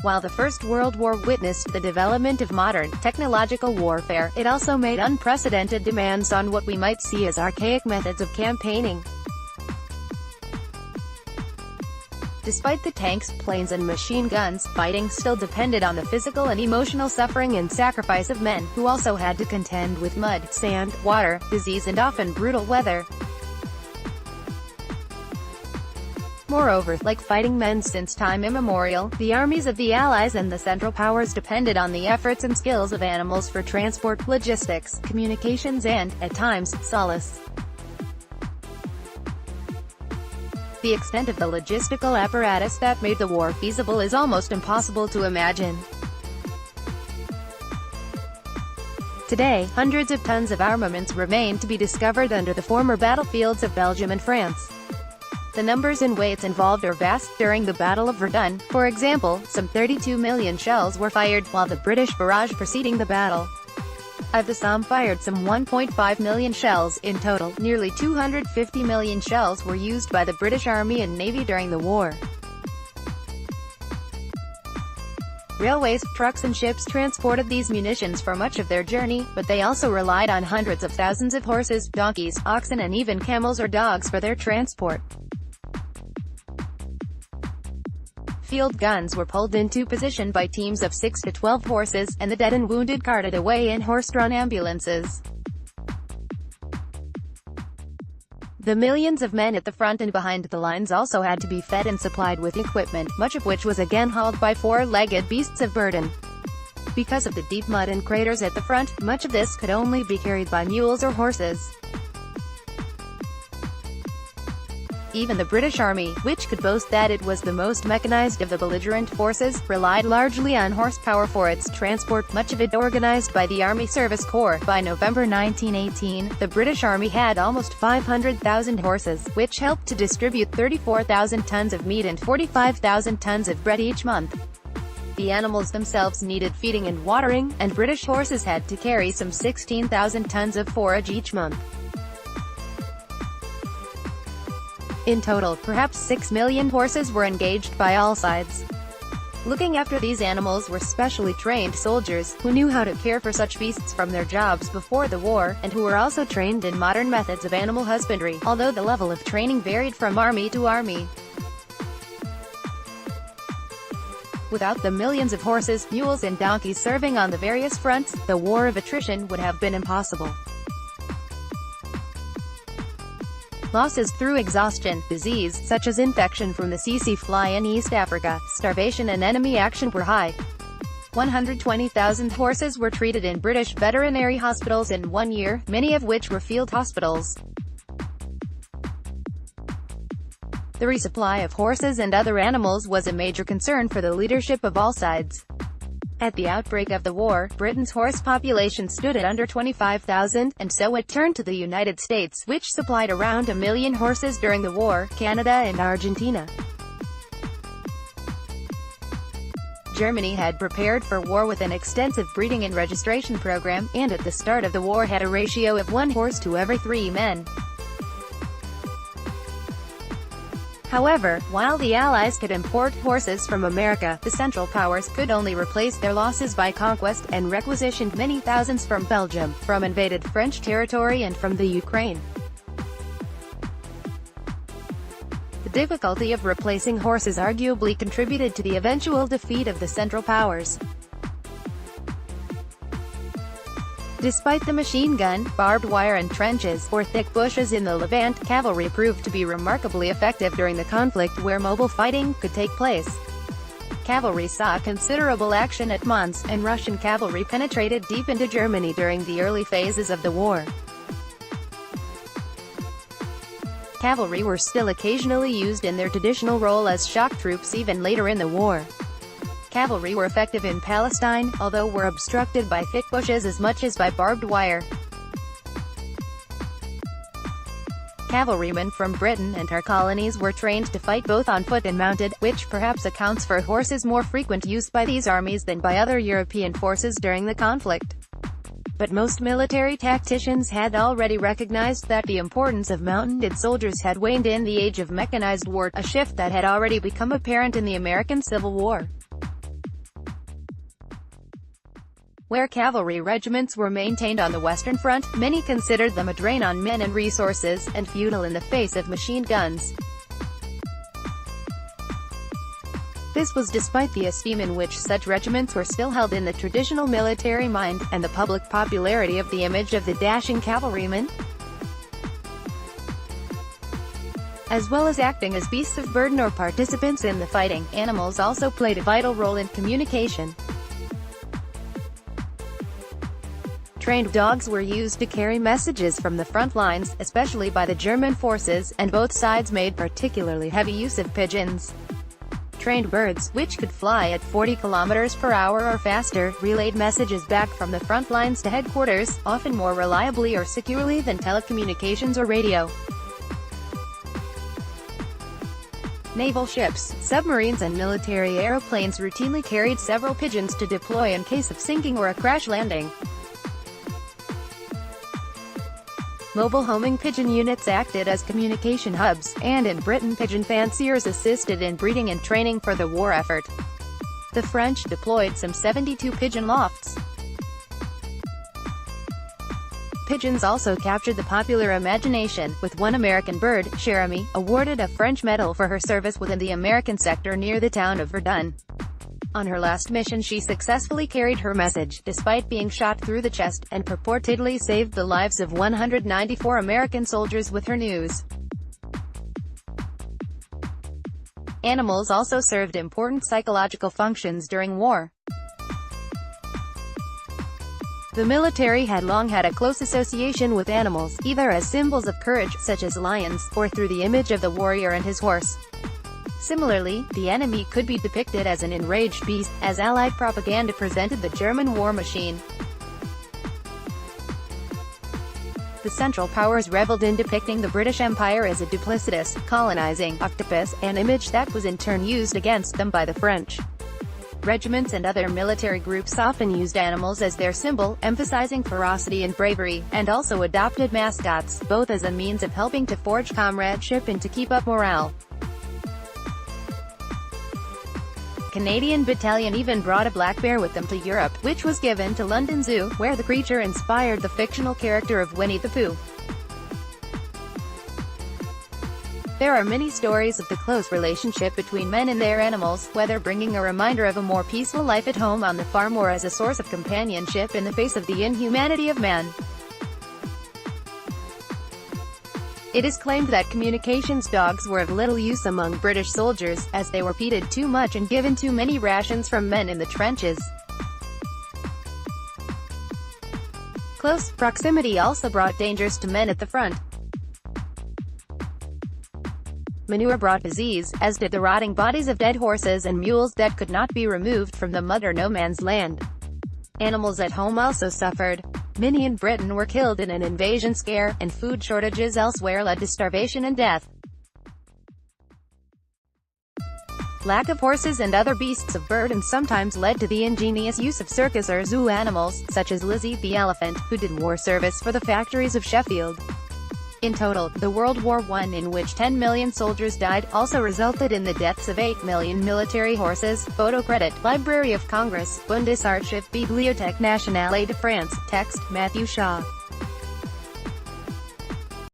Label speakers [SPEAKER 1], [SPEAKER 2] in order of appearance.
[SPEAKER 1] While the First World War witnessed the development of modern, technological warfare, it also made unprecedented demands on what we might see as archaic methods of campaigning. Despite the tanks, planes and machine guns, fighting still depended on the physical and emotional suffering and sacrifice of men, who also had to contend with mud, sand, water, disease and often brutal weather. Moreover, like fighting men since time immemorial, the armies of the Allies and the Central Powers depended on the efforts and skills of animals for transport, logistics, communications and, at times, solace. The extent of the logistical apparatus that made the war feasible is almost impossible to imagine. Today, hundreds of tons of armaments remain to be discovered under the former battlefields of Belgium and France. The numbers and weights involved are vast. During the Battle of Verdun, for example, some 32 million shells were fired, while the British barrage preceding the battle of the Somme fired some 1.5 million shells. In total, nearly 250 million shells were used by the British Army and Navy during the war. Railways, trucks and ships transported these munitions for much of their journey, but they also relied on hundreds of thousands of horses, donkeys, oxen and even camels or dogs for their transport. Field guns were pulled into position by teams of 6 to 12 horses, and the dead and wounded carted away in horse-drawn ambulances. The millions of men at the front and behind the lines also had to be fed and supplied with equipment, much of which was again hauled by four-legged beasts of burden. Because of the deep mud and craters at the front, much of this could only be carried by mules or horses. Even the British Army, which could boast that it was the most mechanized of the belligerent forces, relied largely on horsepower for its transport, much of it organized by the Army Service Corps. By November 1918, the British Army had almost 500,000 horses, which helped to distribute 34,000 tons of meat and 45,000 tons of bread each month. The animals themselves needed feeding and watering, and British horses had to carry some 16,000 tons of forage each month. In total, perhaps 6 million horses were engaged by all sides. Looking after these animals were specially trained soldiers, who knew how to care for such beasts from their jobs before the war, and who were also trained in modern methods of animal husbandry, although the level of training varied from army to army. Without the millions of horses, mules and donkeys serving on the various fronts, the war of attrition would have been impossible. Losses through exhaustion, disease, such as infection from the tsetse fly in East Africa, starvation and enemy action were high. 120,000 horses were treated in British veterinary hospitals in 1 year, many of which were field hospitals. The resupply of horses and other animals was a major concern for the leadership of all sides. At the outbreak of the war, Britain's horse population stood at under 25,000, and so it turned to the United States, which supplied around 1 million horses during the war, Canada and Argentina. Germany had prepared for war with an extensive breeding and registration program, and at the start of the war had a ratio of 1 horse to every 3 men. However, while the Allies could import horses from America, the Central Powers could only replace their losses by conquest, and requisitioned many thousands from Belgium, from invaded French territory and from the Ukraine. The difficulty of replacing horses arguably contributed to the eventual defeat of the Central Powers. Despite the machine gun, barbed wire and trenches, or thick bushes in the Levant, cavalry proved to be remarkably effective during the conflict where mobile fighting could take place. Cavalry saw considerable action at Mons, and Russian cavalry penetrated deep into Germany during the early phases of the war. Cavalry were still occasionally used in their traditional role as shock troops even later in the war. Cavalry were effective in Palestine, although were obstructed by thick bushes as much as by barbed wire. Cavalrymen from Britain and her colonies were trained to fight both on foot and mounted, which perhaps accounts for horses' more frequent use by these armies than by other European forces during the conflict. But most military tacticians had already recognized that the importance of mounted soldiers had waned in the age of mechanized war, a shift that had already become apparent in the American Civil War. Where cavalry regiments were maintained on the Western Front, many considered them a drain on men and resources, and futile in the face of machine guns. This was despite the esteem in which such regiments were still held in the traditional military mind, and the public popularity of the image of the dashing cavalryman. As well as acting as beasts of burden or participants in the fighting, animals also played a vital role in communication. Trained dogs were used to carry messages from the front lines, especially by the German forces, and both sides made particularly heavy use of pigeons. Trained birds, which could fly at 40 kilometers per hour or faster, relayed messages back from the front lines to headquarters, often more reliably or securely than telecommunications or radio. Naval ships, submarines and military airplanes routinely carried several pigeons to deploy in case of sinking or a crash landing. Mobile homing pigeon units acted as communication hubs, and in Britain pigeon fanciers assisted in breeding and training for the war effort. The French deployed some 72 pigeon lofts. Pigeons also captured the popular imagination, with one American bird, Cherami, awarded a French medal for her service within the American sector near the town of Verdun. On her last mission she successfully carried her message, despite being shot through the chest, and purportedly saved the lives of 194 American soldiers with her news. Animals also served important psychological functions during war. The military had long had a close association with animals, either as symbols of courage, such as lions, or through the image of the warrior and his horse. Similarly, the enemy could be depicted as an enraged beast, as Allied propaganda presented the German war machine. The Central Powers reveled in depicting the British Empire as a duplicitous, colonizing octopus, an image that was in turn used against them by the French. Regiments and other military groups often used animals as their symbol, emphasizing ferocity and bravery, and also adopted mascots, both as a means of helping to forge comradeship and to keep up morale. Canadian Battalion even brought a black bear with them to Europe, which was given to London Zoo, where the creature inspired the fictional character of Winnie the Pooh. There are many stories of the close relationship between men and their animals, whether bringing a reminder of a more peaceful life at home on the farm or as a source of companionship in the face of the inhumanity of man. It is claimed that communications dogs were of little use among British soldiers, as they were feeded too much and given too many rations from men in the trenches. Close proximity also brought dangers to men at the front. Manure brought disease, as did the rotting bodies of dead horses and mules that could not be removed from the mud or no man's land. Animals at home also suffered. Many in Britain were killed in an invasion scare, and food shortages elsewhere led to starvation and death. Lack of horses and other beasts of burden sometimes led to the ingenious use of circus or zoo animals, such as Lizzie the elephant, who did war service for the factories of Sheffield. In total, the World War I, in which 10 million soldiers died, also resulted in the deaths of 8 million military horses. Photo credit, Library of Congress, Bundesarchiv, Bibliothèque Nationale de France, text, Matthew Shaw.